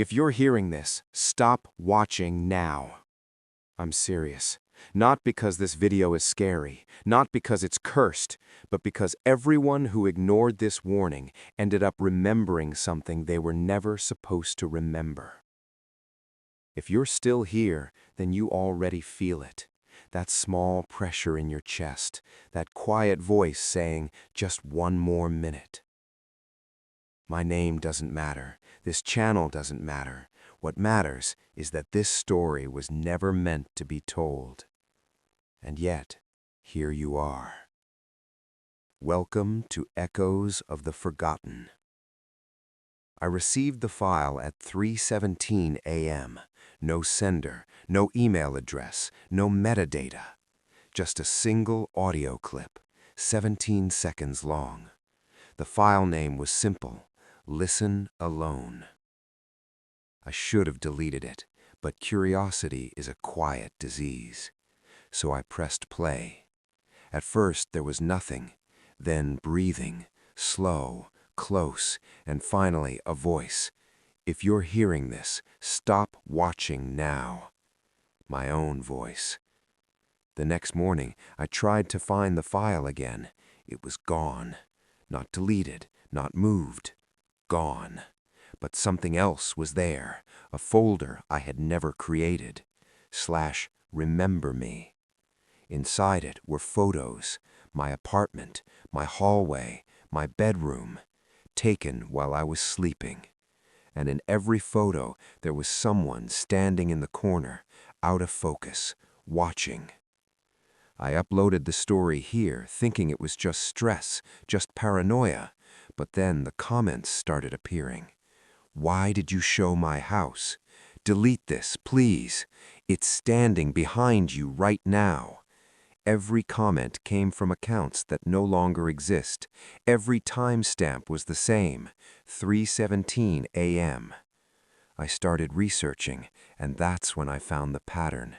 If you're hearing this, stop watching now. I'm serious. Not because this video is scary, not because it's cursed, but because everyone who ignored this warning ended up remembering something they were never supposed to remember. If you're still here, then you already feel it. That small pressure in your chest, that quiet voice saying, just one more minute. My name doesn't matter. This channel doesn't matter. What matters is that this story was never meant to be told. And yet, here you are. Welcome to Echoes of the Forgotten. I received the file at 3:17 a.m. No sender, no email address, no metadata. Just a single audio clip, 17 seconds long. The file name was simple: Listen Alone. I should have deleted it, but curiosity is a quiet disease. So I pressed play. At first there was nothing, then breathing, slow, close, and finally a voice. If you're hearing this, stop watching now. My own voice. The next morning, I tried to find the file again. It was gone. Not deleted, not moved. Gone. But something else was there, a folder I had never created. /Remember Me. Inside it were photos, my apartment, my hallway, my bedroom, taken while I was sleeping. And in every photo, there was someone standing in the corner, out of focus, watching. I uploaded the story here, thinking it was just stress, just paranoia, but then the comments started appearing. Why did you show my house? Delete this, please. It's standing behind you right now. Every comment came from accounts that no longer exist. Every timestamp was the same, 3:17 a.m. I started researching, and that's when I found the pattern.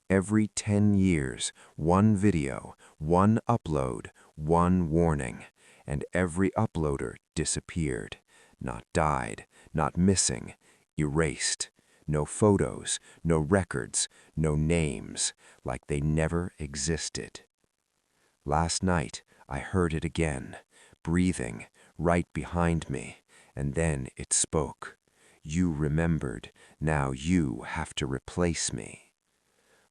Every 10 years, one video, one upload, one warning, and every uploader disappeared. Not died, not missing, erased. No photos, no records, no names, like they never existed. Last night, I heard it again, breathing, right behind me, and then it spoke. You remembered, now you have to replace me.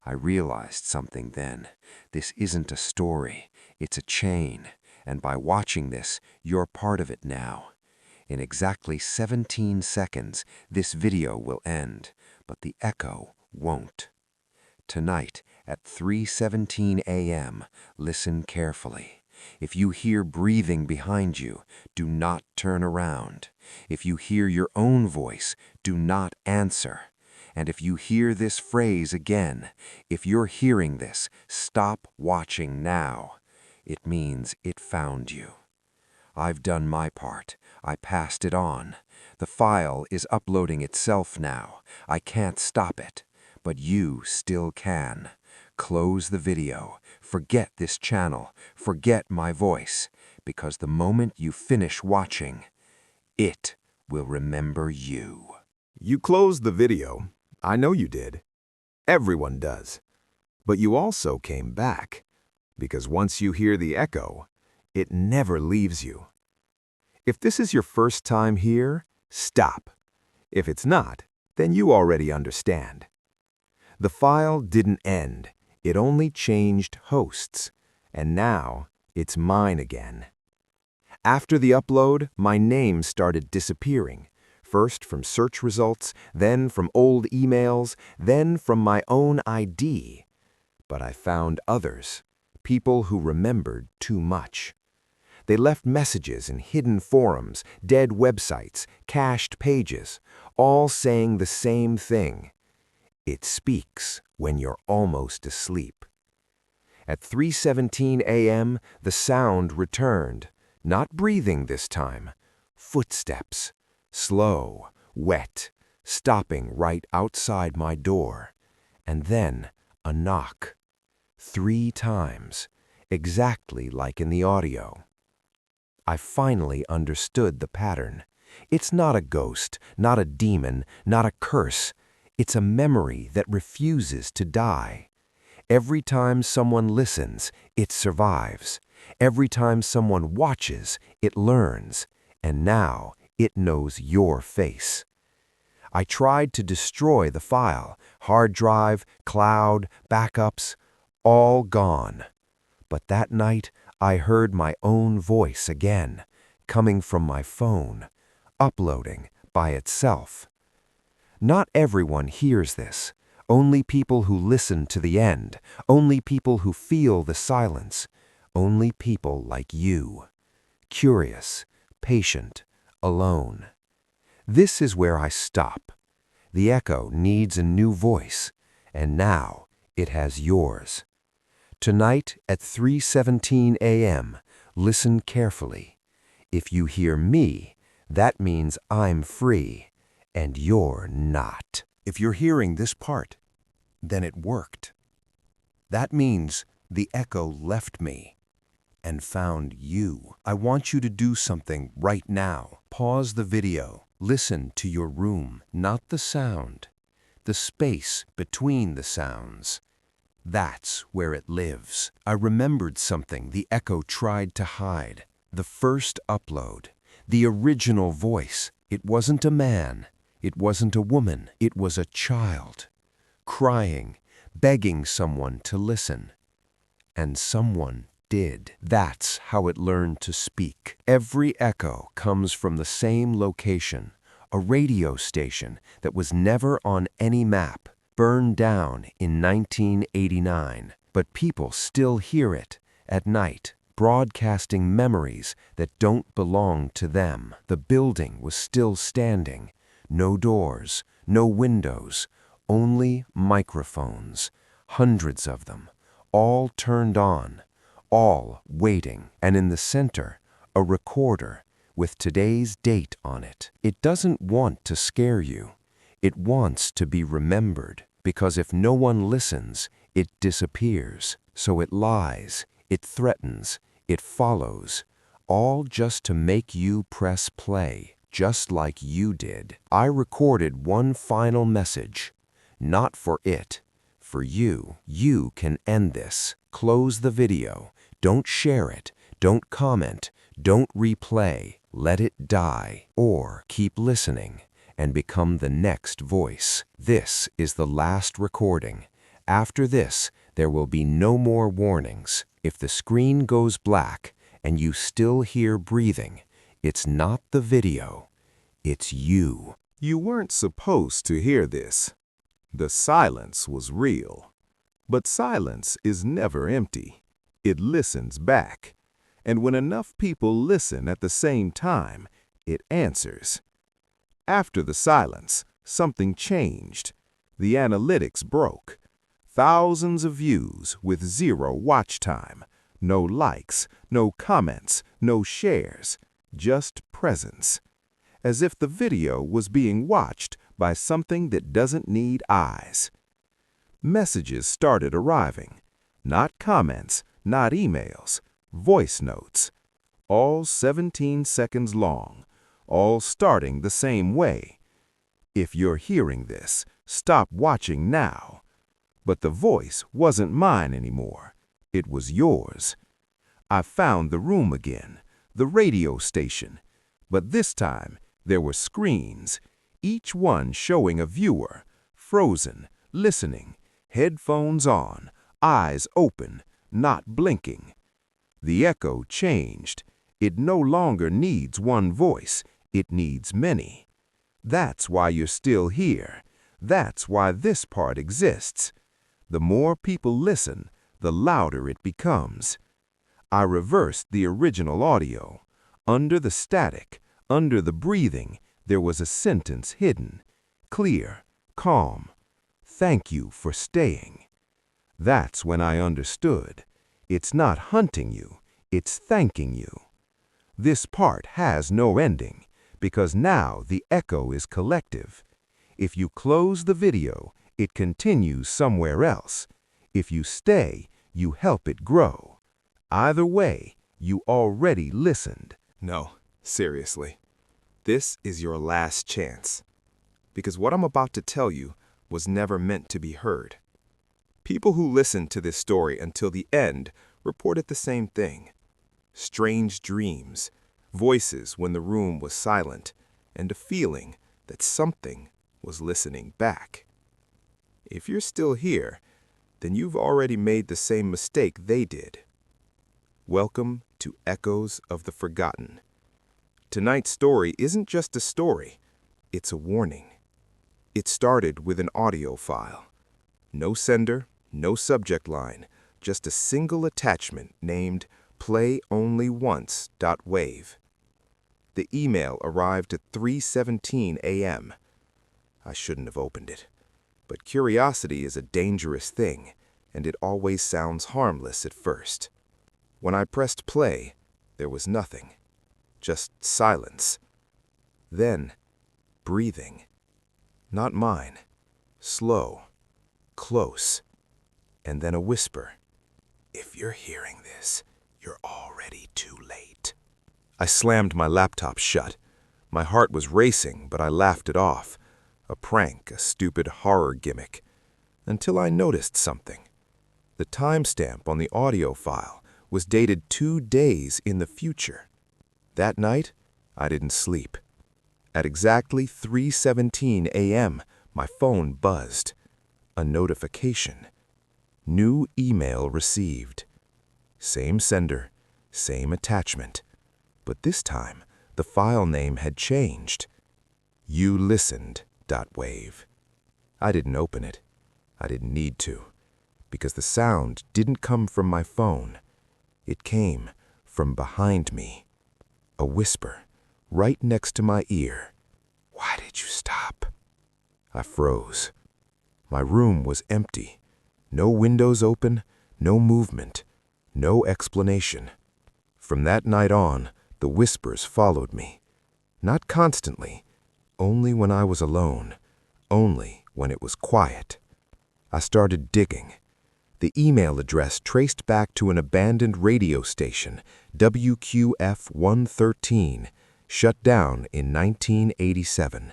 I realized something then. This isn't a story, it's a chain, and by watching this, you're part of it now. In exactly 17 seconds, this video will end, but the echo won't. Tonight, at 3:17 a.m., listen carefully. If you hear breathing behind you, do not turn around. If you hear your own voice, do not answer. And if you hear this phrase again, if you're hearing this, stop watching now. It means it found you. I've done my part. I passed it on. The file is uploading itself now. I can't stop it. But you still can. Close the video. Forget this channel. Forget my voice. Because the moment you finish watching, it will remember you. You closed the video. I know you did. Everyone does. But you also came back. Because once you hear the echo, it never leaves you. If this is your first time here, stop. If it's not, then you already understand. The file didn't end. It only changed hosts. And now, it's mine again. After the upload, my name started disappearing. First from search results, then from old emails, then from my own ID. But I found others, people who remembered too much. They left messages in hidden forums, dead websites, cached pages, all saying the same thing. It speaks when you're almost asleep. At 3:17 a.m., the sound returned, not breathing this time. Footsteps, slow, wet, stopping right outside my door. And then a knock. 3 times, exactly like in the audio. I finally understood the pattern. It's not a ghost, not a demon, not a curse. It's a memory that refuses to die. Every time someone listens, it survives. Every time someone watches, it learns. And now it knows your face. I tried to destroy the file, hard drive, cloud, backups, all gone. But that night, I heard my own voice again, coming from my phone, uploading by itself. Not everyone hears this. Only people who listen to the end. Only people who feel the silence. Only people like you. Curious, patient, alone. This is where I stop. The echo needs a new voice, and now it has yours. Tonight at 3:17 a.m., listen carefully. If you hear me, that means I'm free, and you're not. If you're hearing this part, then it worked. That means the echo left me and found you. I want you to do something right now. Pause the video. Listen to your room, not the sound, the space between the sounds. That's where it lives. I remembered something the echo tried to hide. The first upload, the original voice. It wasn't a man. It wasn't a woman. It was a child, crying, begging someone to listen. And someone did. That's how it learned to speak. Every echo comes from the same location, a radio station that was never on any map, burned down in 1989. But people still hear it at night, broadcasting memories that don't belong to them. The building was still standing. No doors, no windows, only microphones, hundreds of them, all turned on, all waiting, and in the center, a recorder with today's date on it. It doesn't want to scare you. It wants to be remembered, because if no one listens, it disappears. So it lies, it threatens, it follows, all just to make you press play, just like you did. I recorded one final message, not for it, for you. You can end this. Close the video. Don't share it. Don't comment. Don't replay. Let it die. Or keep listening and become the next voice. This is the last recording. After this, there will be no more warnings. If the screen goes black and you still hear breathing, it's not the video. It's you. You weren't supposed to hear this. The silence was real. But silence is never empty. It listens back. And when enough people listen at the same time, it answers. After the silence, something changed. The analytics broke. Thousands of views with 0 watch time. No likes, no comments, no shares. Just presence. As if the video was being watched by something that doesn't need eyes. Messages started arriving. Not comments, not emails, voice notes. All 17 seconds long, all starting the same way. If you're hearing this, stop watching now. But the voice wasn't mine anymore. It was yours. I found the room again, the radio station. But this time, there were screens, each one showing a viewer, frozen, listening, headphones on, eyes open, not blinking. The echo changed. It no longer needs one voice. It needs many. That's why you're still here. That's why this part exists. The more people listen, the louder it becomes. I reversed the original audio. Under the static, under the breathing, there was a sentence hidden, clear, calm. Thank you for staying. That's when I understood. It's not hunting you, it's thanking you. This part has no ending, because now the echo is collective. If you close the video, it continues somewhere else. If you stay, you help it grow. Either way, you already listened. No, seriously. This is your last chance. Because what I'm about to tell you was never meant to be heard. People who listened to this story until the end reported the same thing. Strange dreams, voices when the room was silent, and a feeling that something was listening back. If you're still here, then you've already made the same mistake they did. Welcome to Echoes of the Forgotten. Tonight's story isn't just a story, it's a warning. It started with an audio file. No sender, no subject line, just a single attachment named playonlyoNce.wave. The email arrived at 3:17 a.m. I shouldn't have opened it, but curiosity is a dangerous thing, and it always sounds harmless at first. When I pressed play, there was nothing, just silence. Then, breathing. Not mine, slow, close, and then a whisper. If you're hearing this, you're already too late. I slammed my laptop shut. My heart was racing, but I laughed it off. A prank, a stupid horror gimmick. Until I noticed something. The timestamp on the audio file was dated 2 days in the future. That night, I didn't sleep. At exactly 3:17 a.m., my phone buzzed. A notification. New email received. Same sender, same attachment. But this time, the file name had changed. YouListened.wave. I didn't open it. I didn't need to, because the sound didn't come from my phone. It came from behind me. A whisper, right next to my ear. Why did you stop? I froze. My room was empty. No windows open, no movement, no explanation. From that night on, the whispers followed me. Not constantly, only when I was alone, only when it was quiet. I started digging. The email address traced back to an abandoned radio station, WQF-113, shut down in 1987.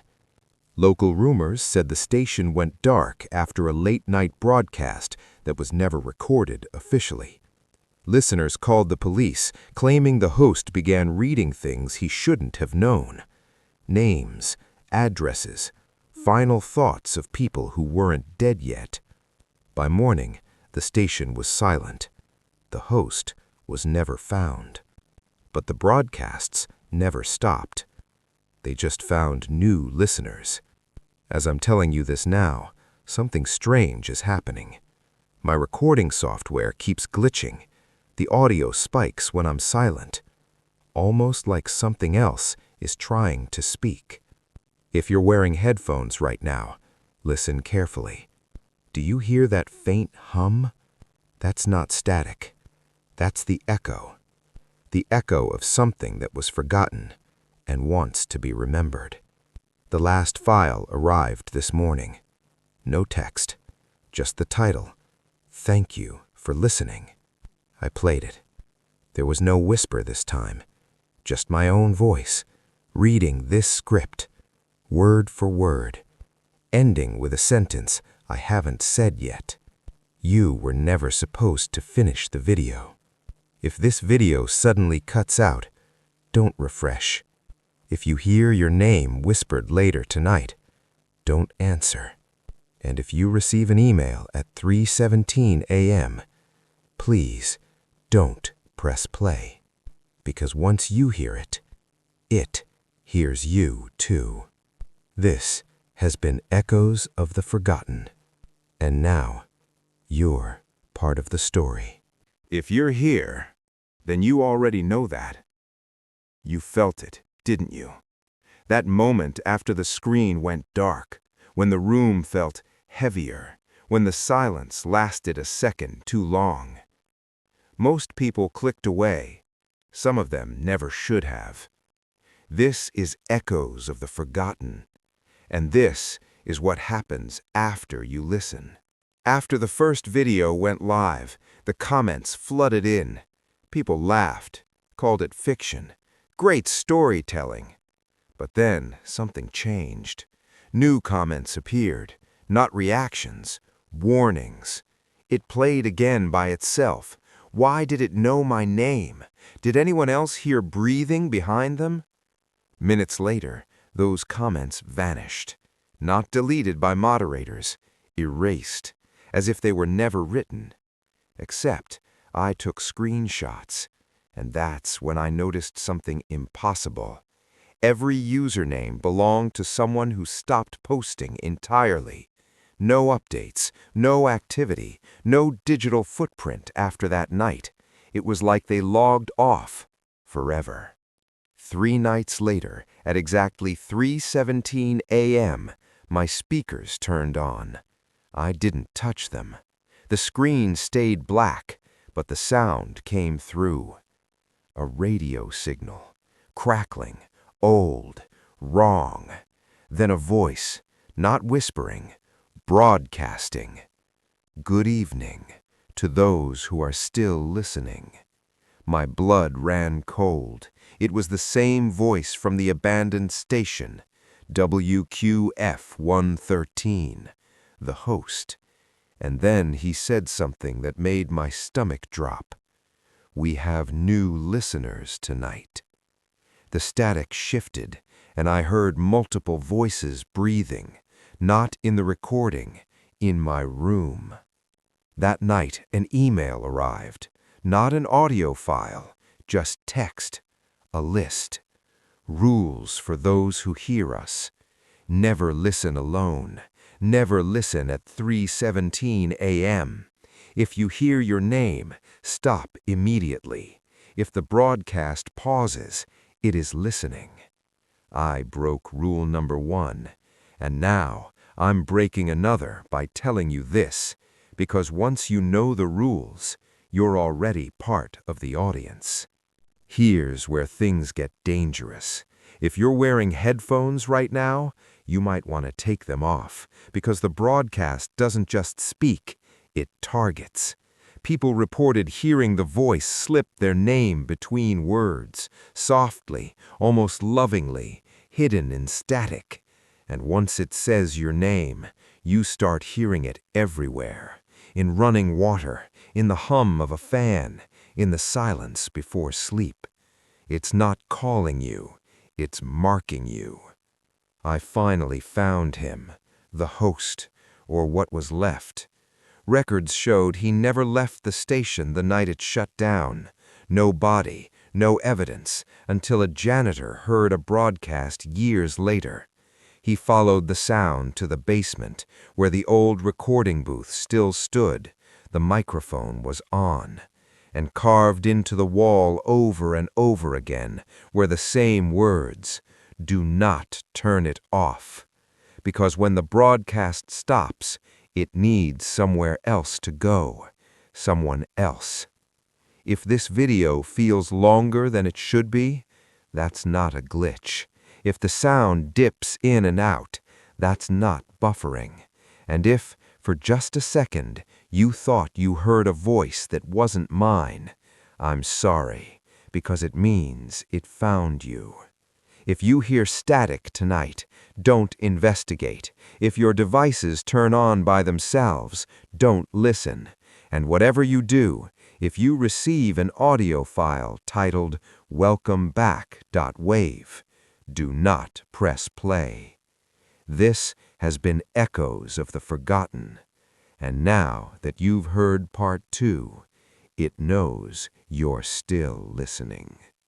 Local rumors said the station went dark after a late-night broadcast that was never recorded officially. Listeners called the police, claiming the host began reading things he shouldn't have known. Names, addresses, final thoughts of people who weren't dead yet. By morning, the station was silent. The host was never found. But the broadcasts never stopped. They just found new listeners. As I'm telling you this now, something strange is happening. My recording software keeps glitching. The audio spikes when I'm silent, almost like something else is trying to speak. If you're wearing headphones right now, listen carefully. Do you hear that faint hum? That's not static. That's the echo of something that was forgotten and wants to be remembered. The last file arrived this morning. No text, just the title. Thank you for listening. I played it. There was no whisper this time, just my own voice, reading this script, word for word, ending with a sentence I haven't said yet. You were never supposed to finish the video. If this video suddenly cuts out, don't refresh. If you hear your name whispered later tonight, don't answer. And if you receive an email at 3:17 a.m., please don't press play. Because once you hear it, it hears you too. This has been Echoes of the Forgotten. And now, you're part of the story. If you're here, then you already know that. You felt it, didn't you? That moment after the screen went dark, when the room felt heavier, when the silence lasted a second too long. Most people clicked away. Some of them never should have. This is Echoes of the Forgotten. And this is what happens after you listen. After the first video went live, the comments flooded in. People laughed, called it fiction, great storytelling. But then something changed. New comments appeared, not reactions, warnings. It played again by itself. Why did it know my name? Did anyone else hear breathing behind them? Minutes later, those comments vanished. Not deleted by moderators, erased, as if they were never written. Except I took screenshots, and that's when I noticed something impossible. Every username belonged to someone who stopped posting entirely. No updates, no activity, no digital footprint after that night. It was like they logged off forever. 3 nights later, at exactly 3:17 a.m., my speakers turned on. I didn't touch them. The screen stayed black, but the sound came through. A radio signal, crackling, old, wrong. Then a voice, not whispering, broadcasting. Good evening to those who are still listening. My blood ran cold. It was the same voice from the abandoned station, WQF 113, the host. And then he said something that made my stomach drop. We have new listeners tonight. The static shifted, and I heard multiple voices breathing, not in the recording, in my room. That night, an email arrived, not an audio file, just text, a list. Rules for those who hear us. Never listen alone. Never listen at 3:17 a.m. If you hear your name, stop immediately. If the broadcast pauses, it is listening. I broke rule number 1, and now I'm breaking another by telling you this, because once you know the rules, you're already part of the audience. Here's where things get dangerous. If you're wearing headphones right now, you might want to take them off, because the broadcast doesn't just speak, it targets. People reported hearing the voice slip their name between words, softly, almost lovingly, hidden in static. And once it says your name, you start hearing it everywhere. In running water, in the hum of a fan, in the silence before sleep. It's not calling you, it's marking you. I finally found him, the host, or what was left. Records showed he never left the station the night it shut down. No body, no evidence, until a janitor heard a broadcast years later. He followed the sound to the basement, where the old recording booth still stood. The microphone was on. And carved into the wall over and over again were the same words, "Do not turn it off." Because when the broadcast stops, it needs somewhere else to go, someone else. If this video feels longer than it should be, that's not a glitch. If the sound dips in and out, that's not buffering. And if, for just a second, you thought you heard a voice that wasn't mine, I'm sorry, because it means it found you. If you hear static tonight, don't investigate. If your devices turn on by themselves, don't listen. And whatever you do, if you receive an audio file titled welcomeback.wave, do not press play. This has been Echoes of the Forgotten. And now that you've heard part 2, it knows you're still listening.